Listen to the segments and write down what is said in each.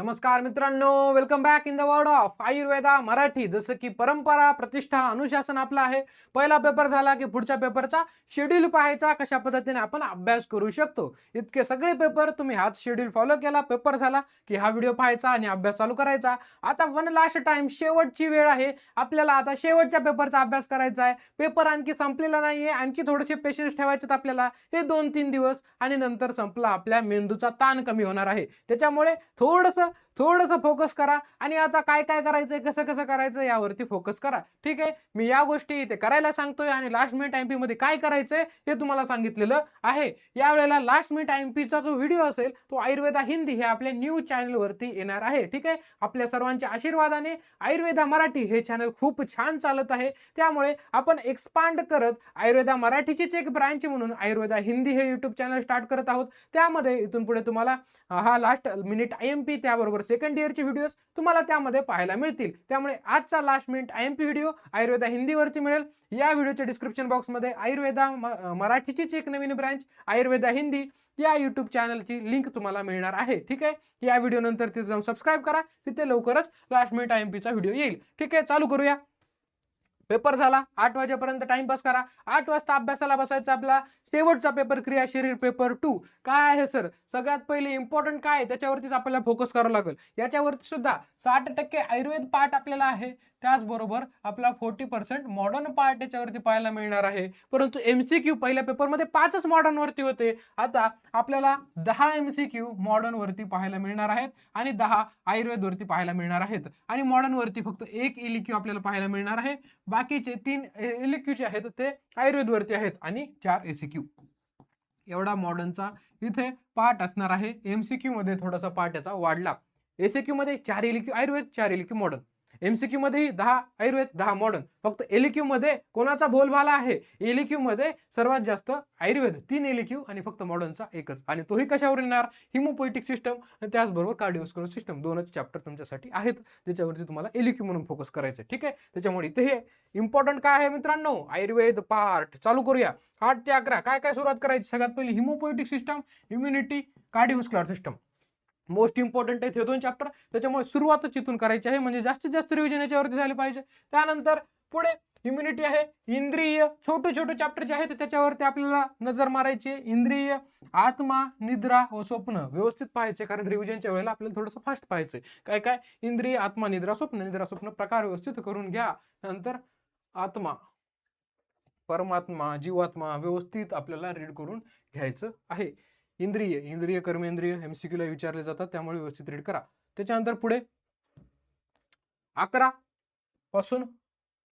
नमस्कार मित्रांनो, welcome back in the world of Ayurveda Marathi. जसं की परंपरा, प्रतिष्ठा, अनुशासन आपलं आहे। पहिला पेपर झाला की पुढच्या पेपरचा शेड्यूल पाहायचा, कशा पद्धतीने आपण अभ्यास करू शकतो। इतके सगळे पेपर तुम्ही हाच शेड्यूल फॉलो केला, पेपर झाला की हा व्हिडिओ पाहायचा आणि अभ्यास चालू करायचा। आता वन लास्ट टाइम, शेवटची वेळ आहे। आपल्याला आता शेवटच्या पेपरचा अभ्यास करायचा आहे। पेपर आणखी संपलेला नाहीये, आणखी थोडेसे पेशन्स ठेवायचे आपल्याला। हे 2-3 दिवस आणि नंतर संपला, आपल्या मेंदूचा ताण कमी होणार आहे। त्याच्यामुळे थोडंसं फोकस करा आणि आता काय काय करायचंय, कसं कसं करायचं यावरती फोकस करा। ठीक आहे, मी या गोष्टी इथे करायला सांगतोय आणि लास्ट मिनिट एमपी मध्ये काय करायचंय हे तुम्हाला सांगितलेलं आहे। यावेळेला लास्ट मिनिट एमपीचा जो व्हिडिओ असेल तो आयुर्वेदा हिंदी हे आपल्या न्यूज चॅनल वरती येणार आहे। ठीक आहे, आपल्या सर्वांच्या आशीर्वादाने आयुर्वेदा मराठी हे चॅनल खूप छान चालत आहे। त्यामुळे आपण एक्सपांड करत आयुर्वेदा मराठीचीच एक ब्रांच म्हणून आयुर्वेदा हिंदी हे यूट्यूब चॅनल स्टार्ट करत आहोत। त्यामध्ये इथून पुढे तुम्हाला हा लास्ट मिनिट आयएमपी त्याबरोबर सेकंड इयरचे व्हिडिओज तुम्हाला त्यामध्ये पाहायला मिळतील। त्यामुळे आजचा last minute IMP video Ayurveda हिंदीवरती मिळेल। या व्हिडिओच्या डिस्क्रिप्शन बॉक्समध्ये आयुर्वेदा मराठीचीच एक नवीन ब्रांच आयुर्वेदा हिंदी या यूट्यूब चॅनलची लिंक तुम्हाला मिळणार आहे। ठीक आहे, या व्हिडिओ नंतर तिथे जाऊन सबस्क्राईब करा, तिथे लवकरच लास्ट मिनिट आयएमपीचा व्हिडिओ येईल। ठीक आहे, चालू करूया। पेपर झाला, 8 वाजेपर्यंत टाइमपास करा। 8 वाजता अभ्यासाला बसायचं। आपला शेवटचा पेपर क्रिया शरीर पेपर 2 काय आहे सर? सगळ्यात पहिले इम्पॉर्टंट काय आहे त्याच्यावरतीच आपल्याला फोकस करावं लागेल। याच्यावरती सुद्धा 60% आयुर्वेद पार्ट आपल्याला आहे, त्याचबरोबर आपला 40% मॉडर्न पार्ट याच्यावरती पाहायला मिळणार आहे। परंतु एमसीक्यू पहिल्या पेपरमध्ये 5च मॉडर्न वरती होते, आता आपल्याला 10 एमसीक्यू मॉडर्न वरती पाहायला मिळणार आहेत आणि 10 आयुर्वेद वरती पाहायला मिळणार आहेत। आणि मॉडर्न वरती फक्त 1 एलक्यू आपल्याला पाहायला मिळणार आहे, बाकीचे 3 एलक्यू जे आहेत ते आयुर्वेद वरती आहेत आणि 4 एसीक्यू। एवढा मॉडर्नचा इथे पार्ट असणार आहे। एमसीक्यू मध्ये थोडासा पार्ट याचा वाढला। एसीक्यू मध्ये 4 एलक्यू आयुर्वेद, 4 एलक्यू मॉडर्न। एमसीक्यू मध्ये 10 आयुर्वेद, 10 मॉडर्न। फक्त एलक्यू मध्ये कोणाचा बोलबाला आहे? एलक्यू मध्ये सर्वात जास्त आयुर्वेद 3 एलक्यू आणि फक्त मॉडर्नचा एकच, आणि तोही कशावर येणार? हिमोपोएटिक सिस्टम आणि त्याचबरोबर कार्डिओव्हास्क्युलर सिस्टम, दोनच चॅप्टर तुमच्यासाठी आहेत ज्याच्यावरती तुम्हाला एलक्यू म्हणून फोकस करायचं। ठीक आहे, त्याच्यामुळे इथे हे इम्पॉर्टंट काय आहे मित्रांनो? आयुर्वेद पार्ट चालू करूया। 8 ते 11 काय काय सुरुवात करायची? सगळ्यात पहिले haemopoietic system, immunity, cardiovascular system most important आहे हे 2 चॅप्टर। त्याच्यामुळे सुरुवातच इथून करायची आहे, म्हणजे जास्तीत जास्त रिव्हिजन याच्यावरती झाली पाहिजे। त्यानंतर पुढे इम्युनिटी आहे, इंद्रिय, छोटे छोटे चॅप्टर जे आहेत त्याच्यावरती आपल्याला नजर मारायची। इंद्रिय, आत्मा, निद्रा व स्वप्न व्यवस्थित पाहायचे, कारण रिव्हिजनच्या वेळेला आपल्याला थोडंसं फास्ट पाहायचंय। काय काय? इंद्रिय, आत्मा, निद्रा, स्वप्न। निद्रा स्वप्न प्रकार व्यवस्थित करून घ्या। नंतर आत्मा, परमात्मा, जीवात्मा व्यवस्थित आपल्याला रीड करून घ्यायचं आहे। इंद्रिय, इंद्रिय कर्मेंद्रिय एमसीक्यू ला विचारले जातात, त्यामुळे व्यवस्थित रीड करा। त्याच्यानंतर पुढे 11 पासून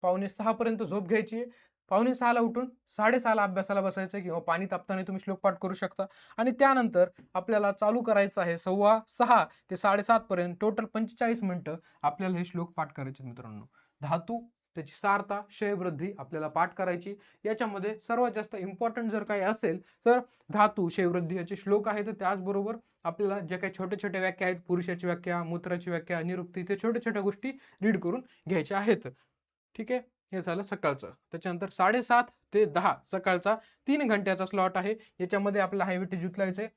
5:45 पर्यंत झोप घ्यायची। 5:45 ला उठून 6:30 ला अभ्यासाला बसायचं, किंवा पाणी तापताना तुम्ही श्लोक पाठ करू शकता। आणि त्यानंतर आपल्याला चालू करायचं आहे 6:15 ते 7:30 पर्यंत, टोटल 45 मिनिटं आपल्याला हे श्लोक पाठ करायचे मित्रांनो। धातू, त्याची सारता, क्षयवृद्धी आपल्याला पाठ करायची। याच्यामध्ये सर्वात जास्त इम्पॉर्टंट जर काही असेल तर धातू, क्षयवृद्धी याचे श्लोक आहेत। त्याचबरोबर आपल्याला जे काही छोटे छोटे व्याख्या आहेत, पुरुषाची व्याख्या, मूत्राची व्याख्या, निरुक्ती, ते छोट्या छोट्या गोष्टी रीड करून घ्यायच्या आहेत। ठीक आहे, हे झालं सकाळचं। त्याच्यानंतर 7:30 ते 10 सकाळचा 3 घंट्याचा स्लॉट आहे। याच्यामध्ये आपल्याला हायवेटेज उचलायचंय।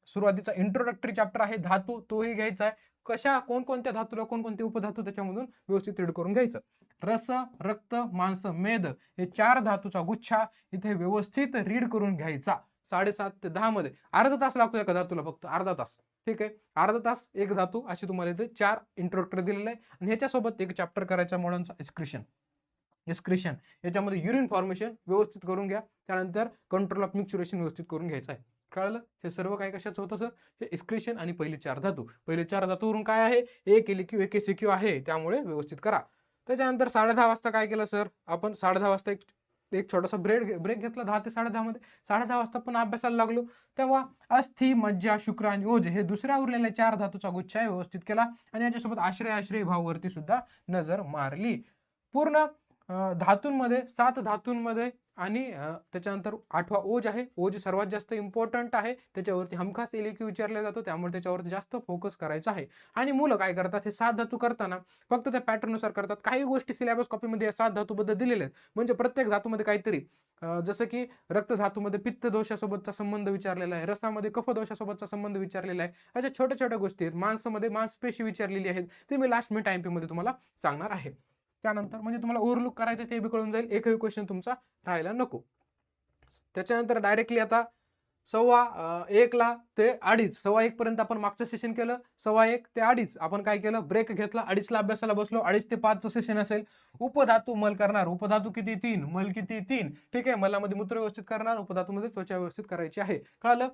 सुरुवातीचा इंट्रोडक्टरी चॅप्टर आहे धातू, तोही घ्यायचा आहे। कशा कोणकोणत्या धातूला कोणकोणते उपधातू त्याच्यामधून व्यवस्थित रीड करून घ्यायचं। रस, रक्त, मांस, मेद हे 4 धातूचा गुच्छा इथे व्यवस्थित रीड करून घ्यायचा। 7:30 ते 10 मध्ये अर्धा तास लागतो एका धातूला, फक्त अर्धा तास। ठीक आहे, अर्धा तास एक धातू, अशी तुम्हाला इथे 4 इंट्रोडक्टरी दिलेले आहे। आणि ह्याच्यासोबत एक चॅप्टर करायचा मॉडर्नचा एक्सक्रिशन याच्यामध्ये युरिन फॉर्मेशन व्यवस्थित करून घ्या। त्यानंतर कंट्रोल ऑफ मिक्चुरेशन व्यवस्थित करून घ्यायचं आहे। कळलं? हे सर्व काय कशाचं होतं सर? हे एक्सक्रिशन आणि पहिले 4 धातू। पहिले 4 धातूवरून काय आहे? 1 एलक्यू 1 एसीक्यू आहे, त्यामुळे व्यवस्थित करा। त्याच्यानंतर 10:30 वाजता काय केलं सर? आपण 10:30 वाजता एक छोटासा ब्रेक घेतला 10 ते 10:30 मध्ये। 10:30 वाजता पण अभ्यासाला लागलो, तेव्हा अस्थि, मज्जा, शुक्र आणि ओज हे दुसऱ्या उरलेल्या 4 धातूचा गुच्छ आहे व्यवस्थित केला। आणि याच्यासोबत आश्रय भाव वरती सुद्धा नजर मारली। पूर्ण धातूंमध्ये 7 धातूंमध्ये आणि त्याच्यानंतर 8वा ओज आहे. ओज सर्वात जास्त इम्पॉर्टंट आहे. त्याच्यावरती हमखास एलक्यू विचारला जातो, त्यामुळे त्याच्यावरती जास्त फोकस करायचा आहे. आणि मुलं काय करतात, हे 7 धातू करताना फक्त त्या पॅटर्ननुसार करतात. काही गोष्टी सिलेबस कॉपीमध्ये या 7 धातूबद्दल दिलेल्या आहेत. म्हणजे प्रत्येक धातूमध्ये काहीतरी जसं की रक्त धातूमध्ये पित्त दोषासोबतचा संबंध विचारलेला आहे, रसामध्ये कफ दोषासोबतचा संबंध विचारलेला आहे. अशा छोट्या छोट्या गोष्टी आहेत. मांसमध्ये मांसपेशी विचारलेली आहेत, ते मी लास्ट मिनिट टाइम मध्ये तुम्हाला सांगणार आहे. त्यानंतर म्हणजे तुम्हाला ओव्हरलुक करायचं ते बी कळून जाईल, एकही क्वेश्चन तुमचा राहायला नको. त्याच्यानंतर डायरेक्टली आता 1:15 ते 2:30, 1:15 पर्यंत आपण मागचं सेशन केलं. 1:15 ते 2:30 आपण काय केलं, ब्रेक घेतला. 2:30ला अभ्यासाला बसलो. 2:30 ते 5चं सेशन असेल. उपधातू मल करणार. उपधातू किती? 3. मल किती? 3. ठीक आहे. मलामध्ये मूत्र व्यवस्थित करणार, उपधातूमध्ये त्वचा व्यवस्थित करायची आहे. कळालं?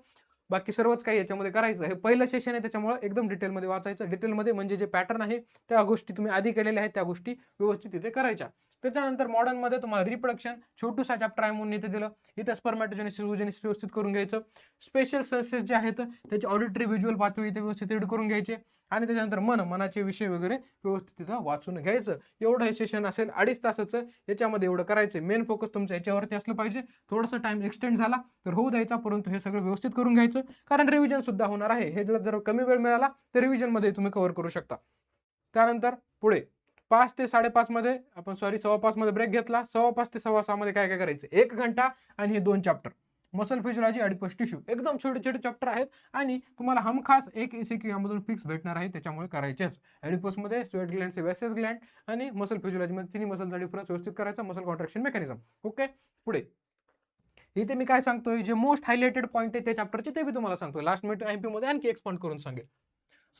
बाकी सर्वच काही याच्यामध्ये करायचं. हे पहिलं सेशन आहे, त्याच्यामुळे एकदम डिटेलमध्ये वाचायचं. डिटेलमध्ये म्हणजे जे पॅटर्न आहे त्या गोष्टी तुम्ही आधी केलेल्या आहेत, त्या गोष्टी व्यवस्थित इथे करायच्या. त्याच्यानंतर मॉडर्नमध्ये तुम्हाला रिप्रोडक्शन छोटूसा चॅप्टर आहे म्हणून इथे दिलं. इथे स्पर्मॅटोजेनेसिस ओजेनेसिस व्यवस्थित करून घ्यायचं. स्पेशल सेन्सेस जे आहेत त्याचे ऑडिटरी व्हिज्युअल पाथवे इथे व्यवस्थित रीड करून घ्यायचे. आणि त्याच्यानंतर मनाचे विषय वगैरे व्यवस्थित इथं वाचून घ्यायचं. एवढं हे सेशन असेल 2.5 तासाचं. याच्यामध्ये एवढं करायचं. मेन फोकस तुमचं याच्यावरती असलं पाहिजे. थोडासा टाइम एक्सटेंड झाला तर होऊ द्यायचा, परंतु हे सगळं व्यवस्थित करून घ्यायचं, कारण रिव्हिजन सुद्धा होणार आहे. हे जर कमी वेळ मिळाला तर रिव्हिजनमध्ये तुम्ही कव्हर करू शकता. त्यानंतर पुढे 5 ते 5:30 मध्ये आपण 5:15 मध्ये ब्रेक घेतला. 5:15 ते 6:15 मध्ये काय काय करायचं, 1 घंटा आणि हे 2 chapter muscle physiology adipose tissue एकदम छोटे छोटे चॅप्टर आहेत आणि तुम्हाला हमखास एक एसीक्यू यामधून फिक्स भेटणार आहे, त्याच्यामुळे करायचेच. ॲडिपोसमध्ये स्वेट ग्लँड, वेसेस ग्लँड आणि मसल फिजियोलॉजीमध्ये तिन्ही मसलचा डिफरन्स व्यवस्थित करायचा, मसल कॉन्ट्रॅक्शन मेकॅनिझम. ओके. पुढे इथे मी काय सांगतोय, जे मोस्ट हायलाइटेड पॉईंट आहे त्या चॅप्टरचे ते मी तुम्हाला सांगतोय. लास्ट मिनिट एमपी मध्ये आणखी एक्सपांड करून सांगेल.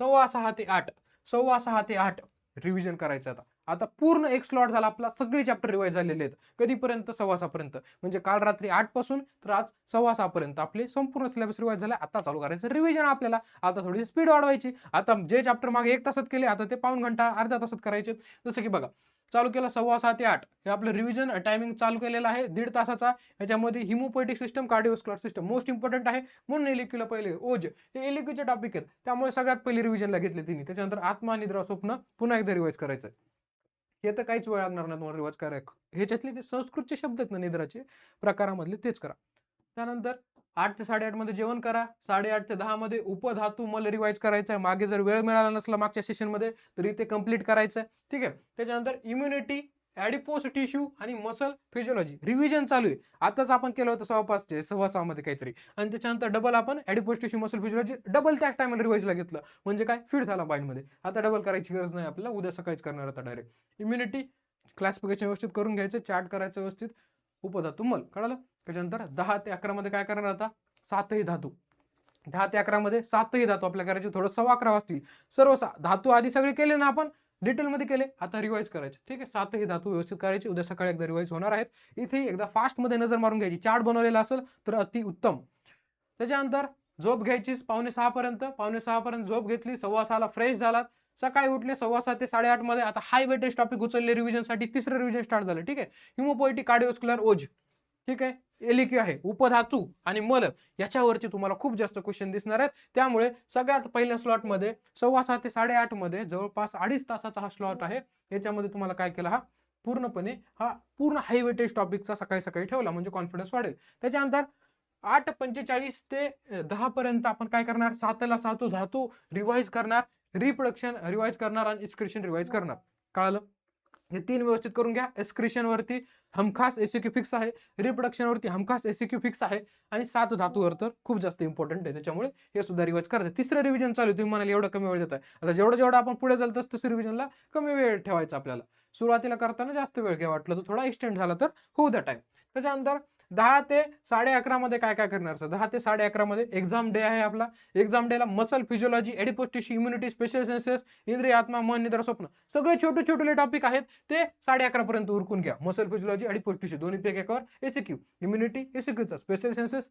6:15 ते 8, 6:15 ते 8 रिव्हिजन करायचं. आता पूर्ण एक स्लॉट झाला आपला. सगळे चॅप्टर रिवाइज झालेले आहेत. कधीपर्यंत? 6:15 पर्यंत. म्हणजे काल रात्री 8 पासून तर आज 6:15 पर्यंत आपले संपूर्ण सिलेबस रिवाइज झाला. आता चालू करायचं रिव्हिजन आपल्याला. आता थोडीशी स्पीड वाढवायची. आता जे चॅप्टर मागे 1 तासात केले, आता ते पाऊण घंटा अर्ध्या तासात करायचे. जसं की बघा, चालू केलं 6:15 ते 8 हे आपलं रिव्हिजन टायमिंग चालू केलेलं आहे 1.5 तासाचा. याच्यामध्ये haemopoietic system, cardiovascular system most important आहे, म्हणून एलिक्यूला पहिले ओज हे एलिक्यूचे टॉपिक आहेत, त्यामुळे सगळ्यात पहिले रिव्हिजनला घेतले तिने. त्याच्यानंतर आत्मा, निद्रा, स्वप्न पुन्हा एकदा रिवाइज करायचं. हे तर काहीच वेळ लागणार नाही तुम्हाला रिवाइज करायला. ह्याच्यातले ते संस्कृतचे शब्द आहेत ना निद्राचे प्रकारामधले, तेच करा. त्यानंतर 8 ते 8:30 मध्ये जेवण करा. 8:30 ते 10 मध्ये उपधातू मल रिवाइज करायचा आहे. मागे जर वेळ मिळाला नसला मागच्या सेशन मध्ये तर इथे कंप्लीट करायचं आहे. ठीक आहे. त्याच्यानंतर इम्युनिटी, ॲडिपोस टिश्यू आणि मसल फिजियोलॉजी रिव्हिजन चालू आहे. आताच आपण केलं होतं 5:15 ते 6:15 मध्ये काहीतरी, आणि त्याच्यानंतर डबल आपण ॲडिपोस टिश्यू, मसल फिजियोलॉजी डबल त्याच टायमाला रिवाइजला घेतलं. म्हणजे काय, फिट झाला माइंडमध्ये. आता डबल करायची गरज नाही आपल्याला, उद्या सकाळीच करणार आता डायरेक्ट. इम्युनिटी क्लासिफिकेशन व्यवस्थित करून घ्यायचं, चार्ट करायचं व्यवस्थित. उपधातू मल कळालं. त्याच्यानंतर 10 ते 11 मध्ये काय करणार आता, 7ही धातू. 10 ते 11 मध्ये 7ही धातू आपल्या करायचे. थोडं 11:15 वाजतील. सर्व धातू आधी सगळे केले ना आपण, डिटेलमध्ये केले, आता रिवाइज करायचे. ठीक आहे. 7ही धातू व्यवस्थित करायचे. उद्या सकाळी एकदा रिवाइज होणार आहेत. इथे एकदा फास्टमध्ये नजर मारून घ्यायची. चार्ट बनवलेला असेल तर अति उत्तम. त्याच्यानंतर झोप घ्यायचीच 5:45 पर्यंत. 5:45 पर्यंत झोप घेतली. 6:15 फ्रेश झालात. सकाळी उठले 7:15 ते 8:30 मध्ये. आता हाय वेटेज टॉपिक उचलले रिव्हिजनसाठी. तिसरं रिव्हिजन स्टार्ट झालं. ठीक आहे. हिमोपोएटिक, कार्डिओस्क्युलर, ओज. ठीक आहे. एलिक्यू आहे, उपधातू आणि मल, याच्यावरती तुम्हाला खूप जास्त क्वेश्चन दिसणार आहेत. त्यामुळे सगळ्यात पहिल्या स्लॉटमध्ये 6:15 ते 8:30 मध्ये जवळपास 2.5 तासाचा हा स्लॉट आहे. याच्यामध्ये तुम्हाला काय केलं, हा पूर्ण हाय वेटेज टॉपिकचा सकाळी सकाळी ठेवला, म्हणजे कॉन्फिडन्स वाढेल. त्याच्यानंतर 8:45 ते 10 पर्यंत आपण काय करणार, 7ला 7 धातू रिवाइज करणार, रिप्रोडक्शन रिवाइज करणार आणि एक्सक्रिशन रिवाइज करणार. कळालं. हे 3 व्यवस्थित करून घ्या. एक्सक्रिशन वरती हमखास एसीक्यू फिक्स आहे, रिप्रोडक्शन वरती हमखास एसीक्यू फिक्स आहे, आणि 7 धातूवर तर खूप जास्त इम्पॉर्टंट आहे, त्याच्यामुळे हे सुद्धा रिवाइज करायचं. तिसरं रिव्हिजन चालू आहे. तुम्ही म्हणाले एवढा कमी वेळ देताय. आता जेवढं आपण पुढे जाल तसं रिव्हिजनला कमी वेळ ठेवायचा आपल्याला. सुरुवातीला करताना जास्त वेळ घ्या, वाटलं तर थोडा एक्सटेंड झाला तर होऊ द्या टाइम. त्याच्यानंतर 10 ते 11:30 मध्ये काय काय करणार, 10 ते 11:30 मध्ये एक्झाम डे आहे आपला. एक्झाम डेला muscle physiology, adipose tissue, immunity, special senses, इंद्रिय, आत्मा, मन, निद्रा, स्वप्न सगळे छोटे छोटे टॉपिक आहेत, ते 11:30 पर्यंत उरकून घ्या. मसल फिजियोलॉजी, ॲडिपोस टिश्यू दोन्ही पैकी एकावर एसीक्यू, इम्युनिटी एसीक्यूचा, स्पेशल सेन्सेस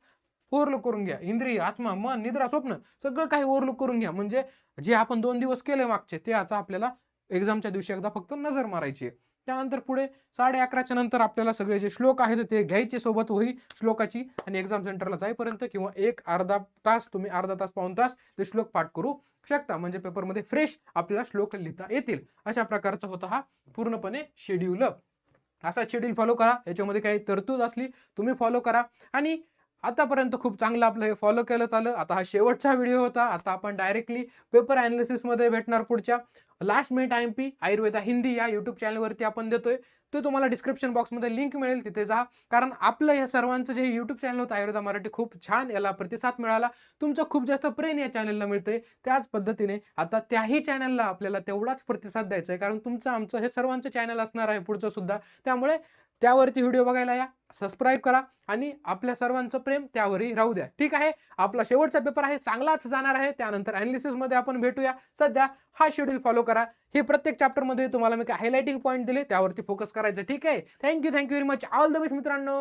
ओव्हरलुक करून घ्या, इंद्रिय, आत्मा, मन, निद्रा, स्वप्न सगळं काही ओव्हरलुक करून घ्या. म्हणजे जे आपण 2 दिवस केले मागचे, ते आता आपल्याला एक्झामच्या दिवशी एकदा फक्त नजर मारायची आहे. त्यानंतर पुढे 11:30च्या नंतर आपल्याला सगळे जे श्लोक आहेत ते घ्यायचे सोबत, वही श्लोकाची, आणि एक्झाम सेंटरला जाईपर्यंत किंवा अर्धा तास तुम्ही अर्धा तास पाऊण तास ते श्लोक पाठ करू शकता. म्हणजे पेपरमध्ये फ्रेश आपल्याला श्लोक लिहिता येतील. अशा प्रकारचा होता हा पूर्णपणे शेड्यूल. असा शेड्यूल फॉलो करा. याच्यामध्ये काही तरतूद असली तुम्ही फॉलो करा आणि आतापर्यंत खूप चांगलं आपलं हे फॉलो केलं आलं. आता हा शेवटचा व्हिडिओ होता. आता आपण डायरेक्टली पेपर एनालिसिसमध्ये भेटणार पुढच्या. Last minute I-M-P Ayurveda Hindi या YouTube चॅनलवरती आपण देतोय. ते तुम्हाला डिस्क्रिप्शन बॉक्समध्ये लिंक मिळेल, तिथे जा. कारण आपलं या सर्वांचं जे YouTube चॅनल होतं आयुर्वेदा मराठी खूप छान याला प्रतिसाद मिळाला. तुमचं खूप जास्त प्रेम या चॅनलला मिळतंय. त्याच पद्धतीने आता त्याही चॅनलला आपल्याला तेवढाच प्रतिसाद द्यायचा आहे. कारण तुमचं आमचं हे सर्वांचं चॅनल असणार आहे पुढचं सुद्धा. त्यामुळे त्यावरती व्हिडिओ बघायला या, सबस्क्राईब करा आणि आपल्या सर्वांचं प्रेम त्यावरही राहू द्या. ठीक आहे. आपला शेवटचा पेपर आहे, चांगलाच जाणार आहे. त्यानंतर एनालिसिसमध्ये आपण भेटूया. सध्या हा शेड्यूल फॉलो करा. हे प्रत्येक चॅप्टरमध्ये तुम्हाला मी काय हायलाइटिंग पॉइंट दिले त्यावरती फोकस करायचं. ठीक आहे. Thank you very much. All the best मित्रांनो.